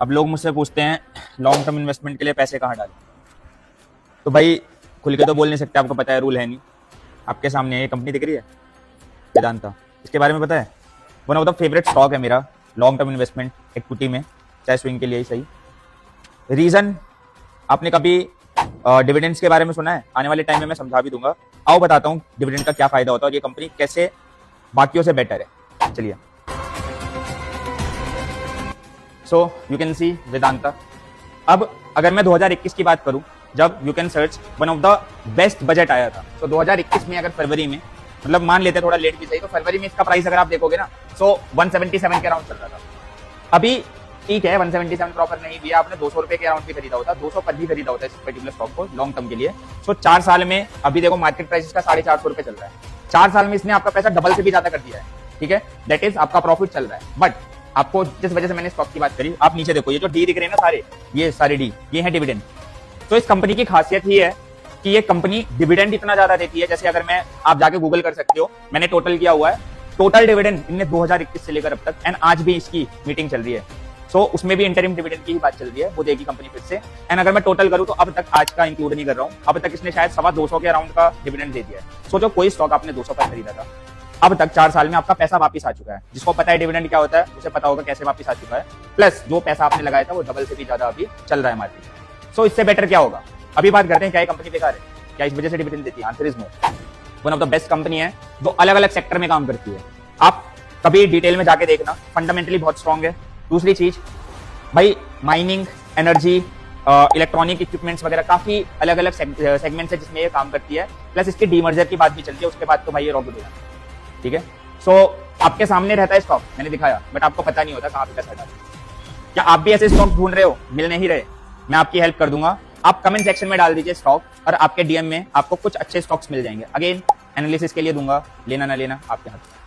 अब लोग मुझसे पूछते हैं लॉन्ग टर्म इन्वेस्टमेंट के लिए पैसे कहाँ डालें। तो भाई खुल के तो बोल नहीं सकते, आपको पता है रूल है नहीं। आपके सामने ये कंपनी दिख रही है वेदांता, इसके बारे में पता है। One of the favourite stock है मेरा लॉन्ग टर्म इन्वेस्टमेंट इक्विटी में, चाहे स्विंग के लिए ही सही। रीजन, आपने कभी डिविडेंड्स के बारे में सुना है? आने वाले टाइम में मैं समझा भी दूंगा। आओ बताता हूँ डिविडेंड का क्या फायदा होता है और ये कंपनी कैसे बाकियों से बेटर है। चलिए, so you can see Vedanta. अब अगर मैं 2021 की बात करूं, जब you can search one of the best budget आया था, तो 2021 में अगर फरवरी में, मतलब मान लेते थोड़ा लेट भी सही, तो फरवरी में इसका प्राइस अगर आप देखोगे ना, सो 177 के अराउंड चल रहा था। अभी ठीक है 177 प्रॉपर नहीं दिया, आपने 200 रुपए के अराउंड भी खरीदा होता, 200 पर भी खरीदा होता है इस पर्टिकुलर स्टॉक को लॉन्ग टर्म के लिए। सो 4 साल में अभी देखो मार्केट प्राइस इसका 450 रुपए चल रहा है। 4 साल में इसने आपका पैसा डबल से भी ज्यादा कर दिया है। ठीक है, दैट इज आपका प्रॉफिट चल रहा है। बट आपको जिस वजह से मैंने स्टॉक की बात करी, आप नीचे देखो, ये जो डी दिख रहे हैं ना सारे, ये सारे डी, ये है डिविडेंड। तो इस कंपनी की खासियत ही है कि ये कंपनी डिविडेंड इतना ज्यादा देती है। जैसे अगर मैं, आप जाके गूगल कर सकते हो, मैंने टोटल किया हुआ है, टोटल डिविडेंड इनने 2021 से लेकर अब तक, एंड आज भी इसकी मीटिंग चल रही है। सो उसमें भी इंटरिम डिविडेंड की ही बात चल रही है, वो देगी कंपनी फिर से। एंड अगर मैं टोटल करूं तो अब तक, आज का इंक्लूड नहीं कर रहा हूं, अब तक इसने शायद 225 के अराउंड का डिविडेंड दे दिया है। सोचो कोई स्टॉक आपने 200 पर खरीदा था, अब तक 4 साल में आपका पैसा वापस आ चुका है। जिसको पता है डिविडेंड क्या होता है, उसे पता होगा कैसे वापस आ चुका है। प्लस जो पैसा आपने लगाया था वो डबल से भी ज्यादा अभी चल रहा है मार्केट में। सो इससे बेटर क्या होगा? अभी बात करते हैं क्या ये कंपनी बेकार है, क्या इस वजह से डिविडेंड देती है? Answer is no. One of the best company है जो अलग अलग सेक्टर में काम करती है। आप कभी डिटेल में जाके देखना, फंडामेंटली बहुत स्ट्रॉन्ग है। दूसरी चीज भाई, माइनिंग, एनर्जी, इलेक्ट्रॉनिक इक्विपमेंट्स वगैरह काफी अलग अलग सेगमेंट्स है जिसमें ये काम करती है। प्लस इसकी डीमर्जर की बात भी चलती है, उसके बाद तो भाई ये रॉकेट होगा। ठीक है, सो आपके सामने रहता है स्टॉक, मैंने दिखाया, बट आपको पता नहीं होता कहां पे पैसा डालें। क्या आप भी ऐसे स्टॉक ढूंढ रहे हो, मिल नहीं रहे? मैं आपकी हेल्प कर दूंगा। आप कमेंट सेक्शन में डाल दीजिए स्टॉक, और आपके डीएम में आपको कुछ अच्छे स्टॉक्स मिल जाएंगे। अगेन एनालिसिस के लिए दूंगा, लेना ना लेना आपके हाथ में।